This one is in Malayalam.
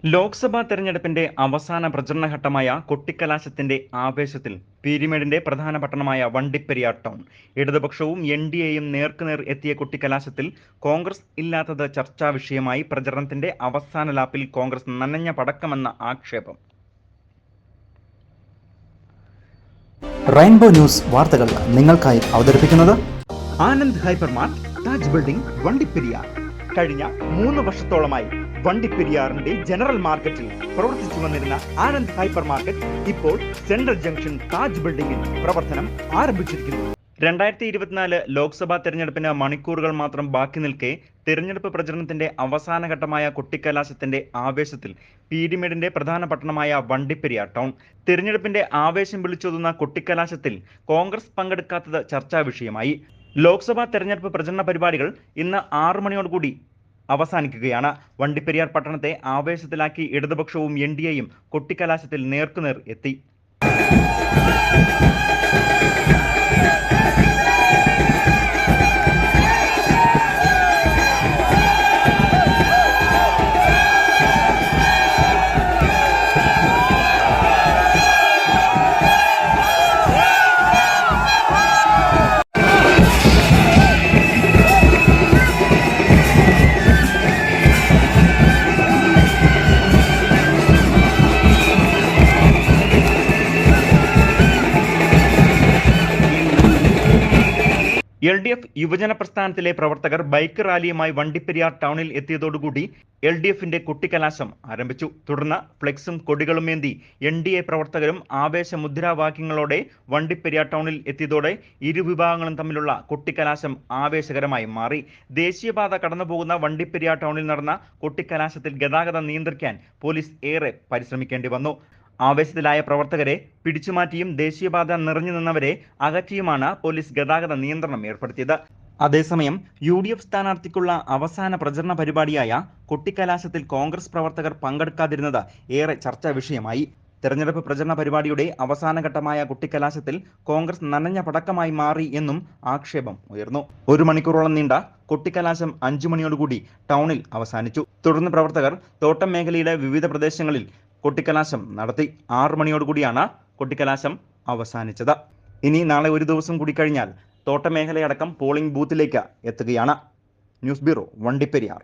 ലോക്സഭാ തെരഞ്ഞെടുപ്പിന്റെ അവസാന പ്രചരണഘട്ടമായ കൊട്ടിക്കലാശത്തിന്റെ ആവേശത്തിൽ പീരുമേടിന്റെ പ്രധാന പട്ടണമായ വണ്ടിപ്പെരിയാർ ടൗൺ ഇടതുപക്ഷവും എൻഡിഎയും നേർക്കുനേർ എത്തിയ കൊട്ടിക്കലാശത്തിൽ കോൺഗ്രസ് ഇല്ലാത്തത് ചർച്ചാ വിഷയമായി. പ്രചരണത്തിന്റെ അവസാന ലാപ്പിൽ കോൺഗ്രസ് നനഞ്ഞ പടക്കമെന്ന ആക്ഷേപം. റെയിൻബോ ന്യൂസ് വാർത്തകൾ നിങ്ങൾക്കായി അവതരിപ്പിക്കുന്നത് ആനന്ദ് ഹൈപ്പർമാർട്ട്, താജ് ബിൽഡിംഗ്, വണ്ടിപ്പെരിയാർ. കഴിഞ്ഞ 3 വർഷത്തോളമായി വണ്ടിപ്പെരിയാറിന്റെ ജനറൽ മാർക്കറ്റിൽ പ്രവർത്തിച്ചു വന്നിരുന്ന ആനന്ദ് ഹൈപ്പർ മാർക്കറ്റ് ഇപ്പോൾ സെൻട്രൽ ജംഗ്ഷൻ താജ് ബിൽഡിംഗിൽ പ്രവർത്തനം ആരംഭിച്ചിരിക്കുന്നു. 2024 ലോക്സഭാ തെരഞ്ഞെടുപ്പിന് മണിക്കൂറുകൾ മാത്രം ബാക്കി നിൽക്കെ തെരഞ്ഞെടുപ്പ് പ്രചരണത്തിന്റെ അവസാന ഘട്ടമായ കൊട്ടിക്കലാശത്തിന്റെ ആവേശത്തിൽ പീരുമേടിന്റെ പ്രധാന പട്ടണമായ വണ്ടിപ്പെരിയാർ ടൗൺ. തെരഞ്ഞെടുപ്പിന്റെ ആവേശം വിളിച്ചോതുന്ന കൊട്ടിക്കലാശത്തിൽ കോൺഗ്രസ് പങ്കെടുക്കാത്തത് ചർച്ചാ വിഷയമായി. ലോക്സഭാ തെരഞ്ഞെടുപ്പ് പ്രചരണ പരിപാടികൾ ഇന്ന് 6 മണിയോടുകൂടി അവസാനിക്കുകയാണ്. വണ്ടിപ്പെരിയാർ പട്ടണത്തെ ആവേശത്തിലാക്കി ഇടതുപക്ഷവും എൻഡിഎയും കൊട്ടിക്കലാശത്തിൽ നേർക്കുനേർ എത്തി. LDF യുവജന പ്രസ്ഥാനത്തിലെ പ്രവർത്തകർ ബൈക്ക് റാലിയുമായി വണ്ടിപ്പെരിയാർ ടൗണിൽ എത്തിയതോടുകൂടി LDFന്റെ കൊട്ടിക്കലാശം ആരംഭിച്ചു. തുടർന്ന് ഫ്ലെക്സും കൊടികളുമേന്തി NDA പ്രവർത്തകരും ആവേശ മുദ്രാവാക്യങ്ങളോടെ വണ്ടിപ്പെരിയാർ ടൗണിൽ എത്തിയതോടെ ഇരുവിഭാഗങ്ങളും തമ്മിലുള്ള കൊട്ടിക്കലാശം ആവേശകരമായി മാറി. ദേശീയപാത കടന്നുപോകുന്ന വണ്ടിപ്പെരിയാർ ടൗണിൽ നടന്ന കൊട്ടിക്കലാശത്തിൽ ഗതാഗതം നിയന്ത്രിക്കാൻ പോലീസ് ഏറെ പരിശ്രമിക്കേണ്ടി വന്നു. ആവേശത്തിലായ പ്രവർത്തകരെ പിടിച്ചുമാറ്റിയും ദേശീയപാത നിറഞ്ഞു നിന്നവരെ അകറ്റിയുമാണ് പോലീസ് ഗതാഗത നിയന്ത്രണം ഏർപ്പെടുത്തിയത്. അതേസമയം UDF സ്ഥാനാർത്ഥിക്കുള്ള അവസാന പ്രചരണ പരിപാടിയായ കൊട്ടിക്കലാശത്തിൽ കോൺഗ്രസ് പ്രവർത്തകർ പങ്കെടുക്കാതിരുന്നത് ഏറെ ചർച്ചാ വിഷയമായി. തെരഞ്ഞെടുപ്പ് പ്രചരണ പരിപാടിയുടെ അവസാന ഘട്ടമായ കൊട്ടിക്കലാശത്തിൽ കോൺഗ്രസ് നനഞ്ഞ പടക്കമായി മാറി എന്നും ആക്ഷേപം ഉയർന്നു. 1 മണിക്കൂറോളം നീണ്ട കൊട്ടിക്കലാശം 5 മണിയോടുകൂടി ടൗണിൽ അവസാനിച്ചു. തുടർന്ന് പ്രവർത്തകർ തോട്ടം മേഖലയിലെ വിവിധ പ്രദേശങ്ങളിൽ കൊട്ടിക്കലാശം നടത്തി. 6 മണിയോടുകൂടിയാണ് കൊട്ടിക്കലാശം അവസാനിച്ചത്. ഇനി നാളെ ഒരു ദിവസം കൂടി കഴിഞ്ഞാൽ തോട്ടമേഖലയടക്കം പോളിംഗ് ബൂത്തിലേക്ക് എത്തുകയാണ്. News bureau, Vandiperiyar.